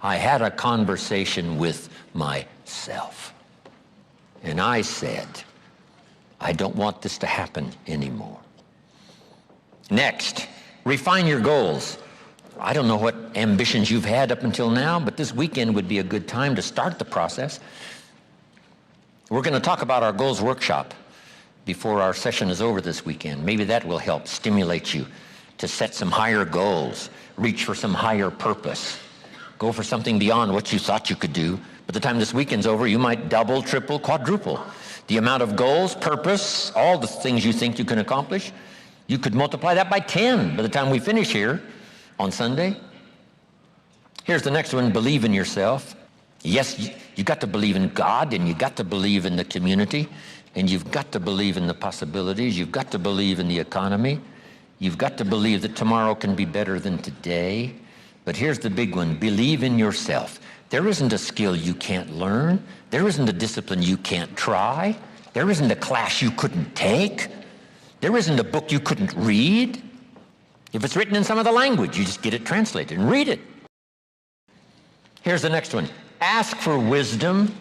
I had a conversation with myself. And I said, I don't want this to happen anymore. Next, refine your goals. I don't know what ambitions you've had up until now, but this weekend would be a good time to start the process. We're going to talk about our goals workshop before our session is over this weekend. Maybe that will help stimulate you to set some higher goals, reach for some higher purpose, go for something beyond what you thought you could do. By the time this weekend's over, you might double, triple, quadruple the amount of goals, purpose, all the things you think you can accomplish. You could multiply that by 10 by the time we finish here on Sunday. Here's the next one, believe in yourself. Yes, you got to believe in God, and you got to believe in the community, and you've got to believe in the possibilities. You've got to believe in the economy. You've got to believe that tomorrow can be better than today. But here's the big one, believe in yourself. There isn't a skill you can't learn. There isn't a discipline you can't try. There isn't a class you couldn't take. There isn't a book you couldn't read. If it's written in some other language, you just get it translated and read it. Here's the next one. Ask for wisdom.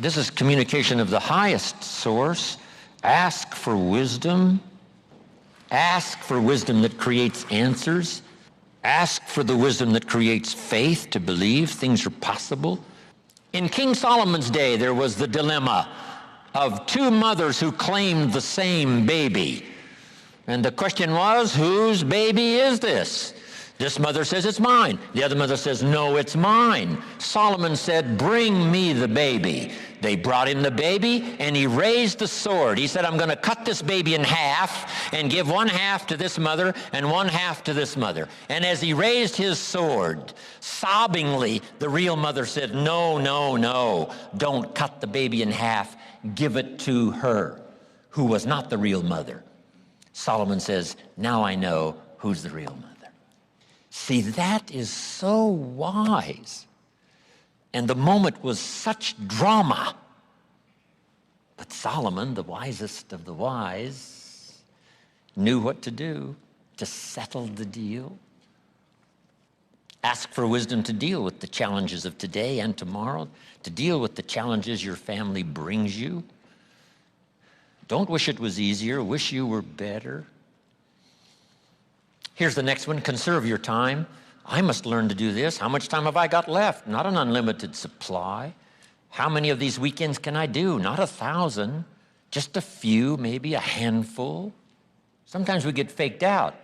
This is communication of the highest source. Ask for wisdom. Ask for wisdom that creates answers. Ask for the wisdom that creates faith to believe things are possible. In King Solomon's day, there was the dilemma of two mothers who claimed the same baby. And the question was, whose baby is this? This mother says, it's mine. The other mother says, no, it's mine. Solomon said, bring me the baby. They brought him the baby, and he raised the sword. He said, I'm going to cut this baby in half and give one half to this mother and one half to this mother. And as he raised his sword, sobbingly, the real mother said, no, no, no, don't cut the baby in half. Give it to her, who was not the real mother. Solomon says, now I know who's the real mother. See, that is so wise. And the moment was such drama. But Solomon, the wisest of the wise, knew what to do to settle the deal. Ask for wisdom to deal with the challenges of today and tomorrow, to deal with the challenges your family brings you. Don't wish it was easier, wish you were better. Here's the next one, conserve your time. I must learn to do this. How much time have I got left? Not an unlimited supply. How many of these weekends can I do? Not 1,000, just a few, maybe a handful. Sometimes we get faked out.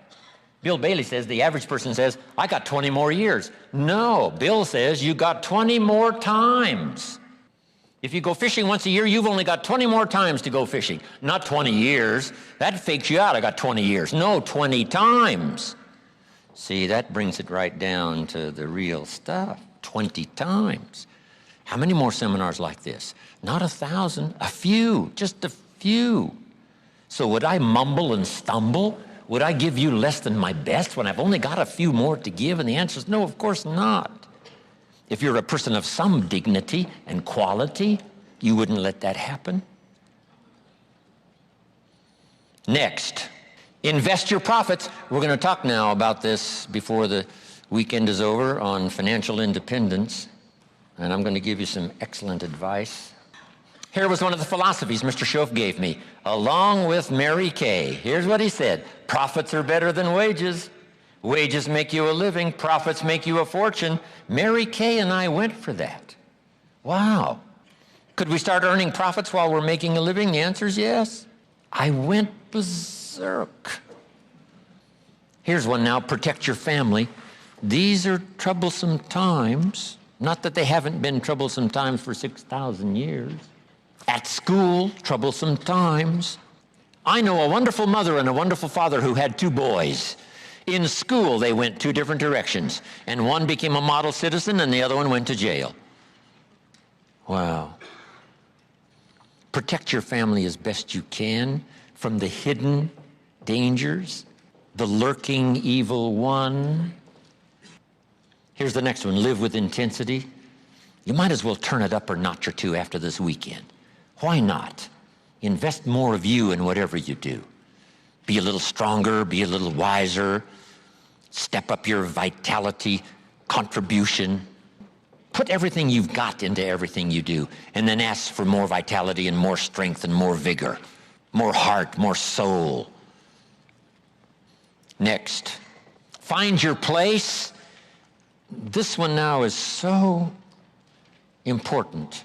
Bill Bailey says, the average person says, I got 20 more years. No, Bill says, you got 20 more times. If you go fishing once a year, you've only got 20 more times to go fishing. Not 20 years. That fakes you out. I got 20 years. No, 20 times. See, that brings it right down to the real stuff. 20 times. How many more seminars like this? Not 1,000, a few, just a few. So would I mumble and stumble? Would I give you less than my best when I've only got a few more to give? And the answer is no, of course not. If you're a person of some dignity and quality, you wouldn't let that happen. Next, invest your profits. We're going to talk now about this before the weekend is over on financial independence. And I'm going to give you some excellent advice. Here was one of the philosophies Mr. Schoaf gave me, along with Mary Kay. Here's what he said. Profits are better than wages. Wages make you a living. Profits make you a fortune. Mary Kay and I went for that. Wow. Could we start earning profits while we're making a living? The answer is yes. I went berserk. Here's one now, protect your family. These are troublesome times. Not that they haven't been troublesome times for 6,000 years. At school, troublesome times. I know a wonderful mother and a wonderful father who had two boys. In school, they went two different directions, and one became a model citizen and the other one went to jail. Wow. Protect your family as best you can from the hidden dangers, the lurking evil one. Here's the next one, live with intensity. You might as well turn it up a notch or two after this weekend. Why not? Invest more of you in whatever you do. Be a little stronger, be a little wiser, step up your vitality, contribution. Put everything you've got into everything you do, and then ask for more vitality and more strength and more vigor, more heart, more soul. Next, find your place. This one now is so important.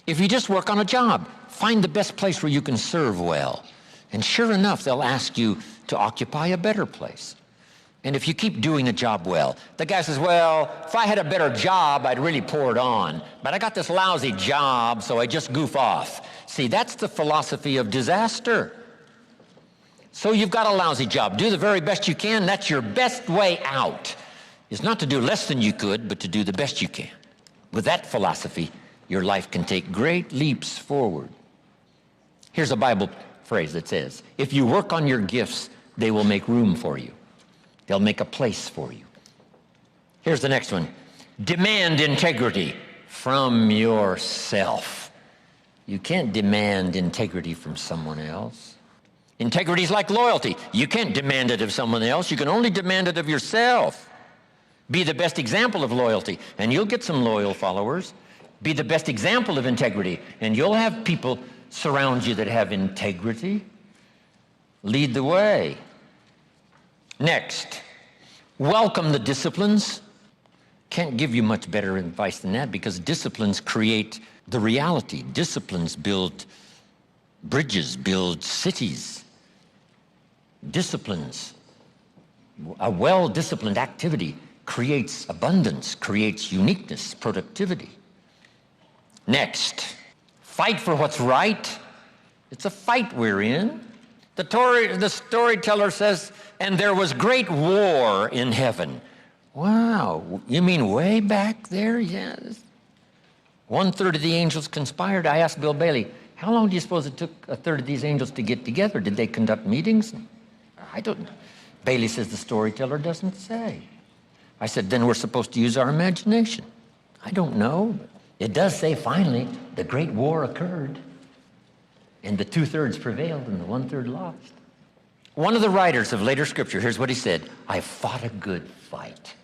If you just work on a job, find the best place where you can serve well. And sure enough, they'll ask you to occupy a better place. And if you keep doing the job well, the guy says, well, if I had a better job, I'd really pour it on. But I got this lousy job, so I just goof off. See, that's the philosophy of disaster. So you've got a lousy job. Do the very best you can. That's your best way out. It's not to do less than you could, but to do the best you can. With that philosophy, your life can take great leaps forward. Here's a Bible phrase that says, if you work on your gifts, they will make room for you. They'll make a place for you. Here's the next one. Demand integrity from yourself. You can't demand integrity from someone else. Integrity is like loyalty. You can't demand it of someone else. You can only demand it of yourself. Be the best example of loyalty, and you'll get some loyal followers. Be the best example of integrity, and you'll have people surround you that have integrity. Lead the way. Next, welcome the disciplines. Can't give you much better advice than that, because disciplines create the reality. Disciplines build bridges, build cities. Disciplines, a well-disciplined activity creates abundance, creates uniqueness, productivity. Next, fight for what's right. It's a fight we're in. The storyteller says, and there was great war in heaven. Wow, you mean way back there? Yes. 1/3 of the angels conspired. I asked Bill Bailey, how long do you suppose it took 1/3 of these angels to get together? Did they conduct meetings? I don't know. Bailey says the storyteller doesn't say. I said, then we're supposed to use our imagination. I don't know. It does say finally the great war occurred. And the 2/3 prevailed and the 1/3 lost. One of the writers of later scripture, here's what he said, I fought a good fight.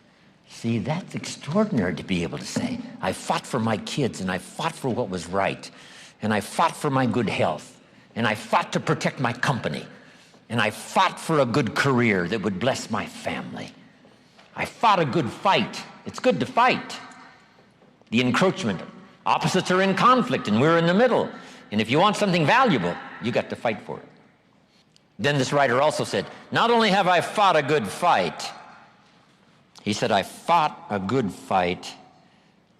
See, that's extraordinary to be able to say. I fought for my kids, and I fought for what was right, and I fought for my good health, and I fought to protect my company, and I fought for a good career that would bless my family. I fought a good fight. It's good to fight. The encroachment. Opposites are in conflict, and we're in the middle. And if you want something valuable, you got to fight for it. Then this writer also said, not only have I fought a good fight, he said, I fought a good fight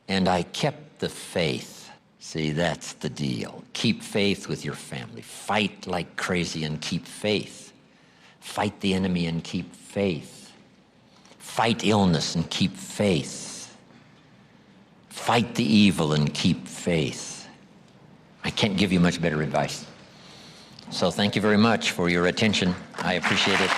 and I kept the faith. See, that's the deal. Keep faith with your family. Fight like crazy and keep faith. Fight the enemy and keep faith. Fight illness and keep faith. Fight the evil and keep faith. I can't give you much better advice. So thank you very much for your attention. I appreciate it.